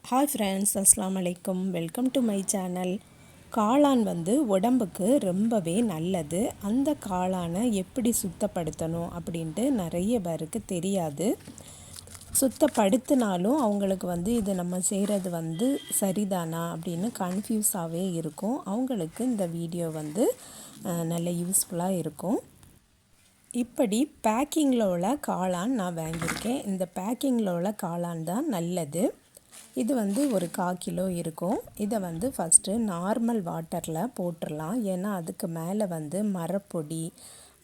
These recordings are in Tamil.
ஹாய் ஃப்ரெண்ட்ஸ், அஸ்ஸலாமு அலைக்கும். Welcome to my channel. காளான் உடம்புக்கு ரொம்பவே நல்லது. அந்த காளானை எப்படி சுத்தப்படுத்தணும் அப்படின்ட்டு நிறைய பேருக்கு தெரியாது. சுத்தப்படுத்தினாலும் அவங்களுக்கு இது நம்ம செய்கிறது சரிதானா அப்படின்னு கன்ஃபியூஸாகவே இருக்கும். அவங்களுக்கு இந்த வீடியோ நல்ல யூஸ்ஃபுல்லாக இருக்கும். இப்படி பேக்கிங்கில் உள்ள காளான் நான் வாங்கியிருக்கேன். இந்த பேக்கிங்கில் உள்ள காளான் தான் நல்லது. இது ஒரு 1/4 கிலோ இருக்கும். இதை ஃபஸ்ட்டு நார்மல் வாட்டரில் போட்டுடலாம். ஏன்னா அதுக்கு மேலே மரப்பொடி,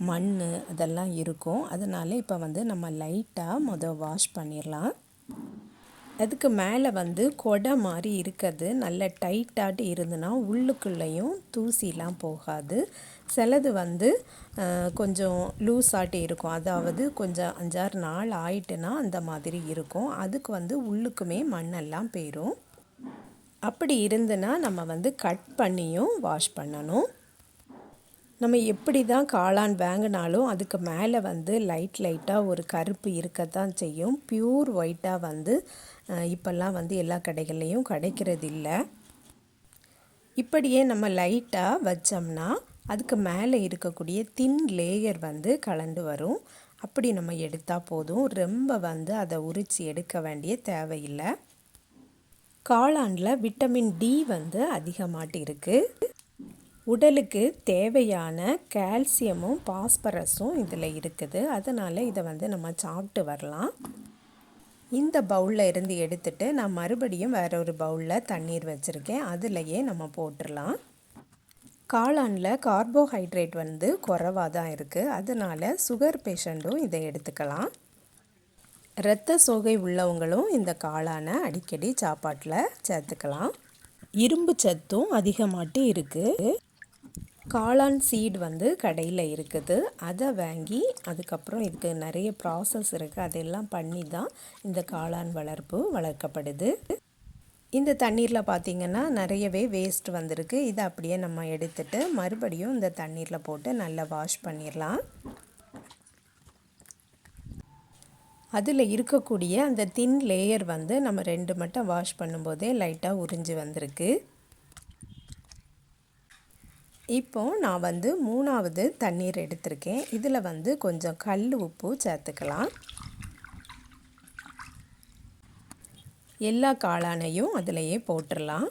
மண் அதெல்லாம் இருக்கும். அதனால் இப்போ நம்ம லைட்டாக வாஷ் பண்ணிடலாம். அதுக்கு மேலே கொடை மாதிரி இருக்கிறது நல்ல டைட்டாட்டு இருந்துன்னா உள்ளுக்குள்ளேயும் தூசிலாம் போகாது. சிலது கொஞ்சம் லூஸ் ஆட்டி இருக்கும். அதாவது கொஞ்சம் 5-6 நாள் ஆயிட்டுனா அந்த மாதிரி இருக்கும். அதுக்கு உள்ளுக்குமே மண்ணெல்லாம் போயிடும். அப்படி இருந்துன்னா நம்ம கட் பண்ணியும் வாஷ் பண்ணணும். நம்ம எப்படி தான் காளான் வாங்கினாலும் அதுக்கு மேலே லைட்டாக ஒரு கருப்பு இருக்கத்தான் செய்யும். பியூர் ஒயிட்டாக இப்போல்லாம் எல்லா கடைகள்லேயும் கிடைக்கிறது இல்லை. இப்படியே நம்ம லைட்டாக வச்சோம்னா அதுக்கு மேலே இருக்கக்கூடிய தின் லேயர் கலண்டு வரும். அப்படி நம்ம எடுத்தால் போதும். ரொம்ப அதை உரித்து எடுக்க வேண்டிய தேவையில்லை. காளானில் விட்டமின் டி அதிகமாட்டு இருக்குது. உடலுக்கு தேவையான கால்சியமும் பாஸ்பரஸும் இதில் இருக்குது. அதனால் இதை நம்ம சாப்பிட்டு வரலாம். இந்த பவுலில் இருந்து எடுத்துட்டு நான் மறுபடியும் வேற ஒரு பவுலில் தண்ணீர் வச்சுருக்கேன். அதுலேயே நம்ம போட்டுடலாம். காளானில் கார்போஹைட்ரேட் குறைவாக தான் இருக்குது. அதனால் சுகர் பேஷண்ட்டும் இதை எடுத்துக்கலாம். இரத்த சோகை உள்ளவங்களும் இந்த காளானை அடிக்கடி சாப்பாட்டில் சேர்த்துக்கலாம். இரும்பு சத்தும் அதிகமாட்டு இருக்குது. காளான் சீடு கடையில் இருக்குது. அதை வாங்கி அதுக்கப்புறம் இதுக்கு நிறைய ப்ராசஸ் இருக்குது. அதெல்லாம் பண்ணி தான் இந்த காளான் வளர்ப்பு வளர்க்கப்படுது. இந்த தண்ணீரில் பார்த்திங்கன்னா நிறையவே வேஸ்ட் வந்திருக்கு. இதை அப்படியே நம்ம எடுத்துட்டு மறுபடியும் இந்த தண்ணீரில் போட்டு நல்லா வாஷ் பண்ணிடலாம். அதில் இருக்கக்கூடிய அந்த தின் லேயர் நம்ம 2 மட்டும் வாஷ் பண்ணும்போதே லைட்டாக உறிஞ்சி வந்திருக்கு. இப்போது நான் 3வது தண்ணீர் எடுத்திருக்கேன். இதில் கொஞ்சம் கல் உப்பு சேர்த்துக்கலாம். எல்லா காளானையும் அதிலையே போட்டுடலாம்.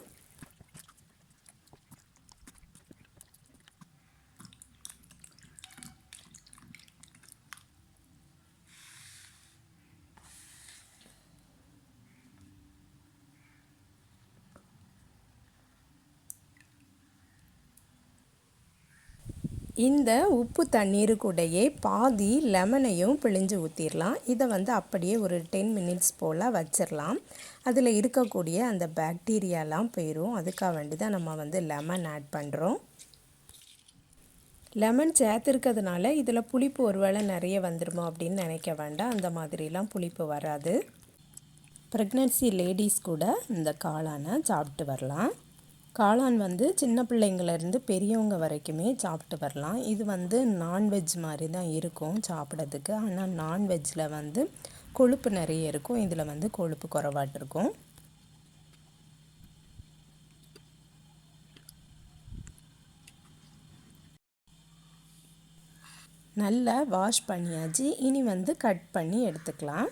இந்த உப்பு தண்ணீருக்கூடையே பாதி லெமனையும் பிழிஞ்சு ஊற்றிடலாம். இதை அப்படியே ஒரு 10 மினிட்ஸ் போல் வச்சிடலாம். அதில் இருக்கக்கூடிய அந்த பாக்டீரியாலாம் போயிடும். அதுக்காக வேண்டி தான் நம்ம லெமன் ஆட் பண்ணுறோம். லெமன் சேர்த்துருக்கிறதுனால இதில் புளிப்பு ஒருவேளை நிறைய வந்துடுமோ அப்படின்னு நினைக்க வேண்டாம். அந்த மாதிரிலாம் புளிப்பு வராது. ப்ரெக்னென்சி லேடிஸ் கூட இந்த காளானை சாப்பிட்டு வரலாம். காளான் சின்ன பிள்ளைங்கள்லேருந்து பெரியவங்க வரைக்குமே சாப்பிட்டு வரலாம். இது நான்வெஜ் மாதிரி தான் இருக்கும் சாப்பிட்றதுக்கு. ஆனால் நான்வெஜ்ஜில் கொழுப்பு நிறைய இருக்கும். இதில் கொழுப்பு குறைவாட்டு இருக்கும். நல்லா வாஷ் பண்ணியாச்சு. இனி கட் பண்ணி எடுத்துக்கலாம்.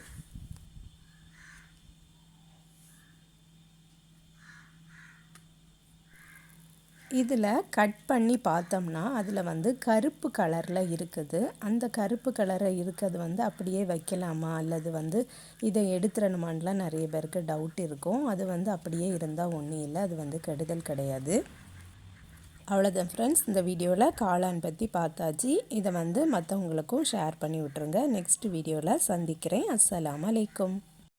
இதில் கட் பண்ணி பார்த்தோம்னா அதில் கருப்பு கலரில் இருக்குது. அந்த கருப்பு கலரில் இருக்கிறது அப்படியே வைக்கலாமா அல்லது இதை எடுத்துடணுமான்லாம் நிறைய பேருக்கு டவுட் இருக்கும். அது அப்படியே இருந்தால் ஒன்றும் இல்லை. அது கெடுதல் கிடையாது. அவ்வளோதான் ஃப்ரெண்ட்ஸ், இந்த வீடியோவில் காளான் பற்றி பார்த்தாச்சு. இதை மற்றவங்களுக்கும் ஷேர் பண்ணி விட்ருங்க. நெக்ஸ்ட் வீடியோவில் சந்திக்கிறேன். அஸ்ஸலாமு அலைக்கும்.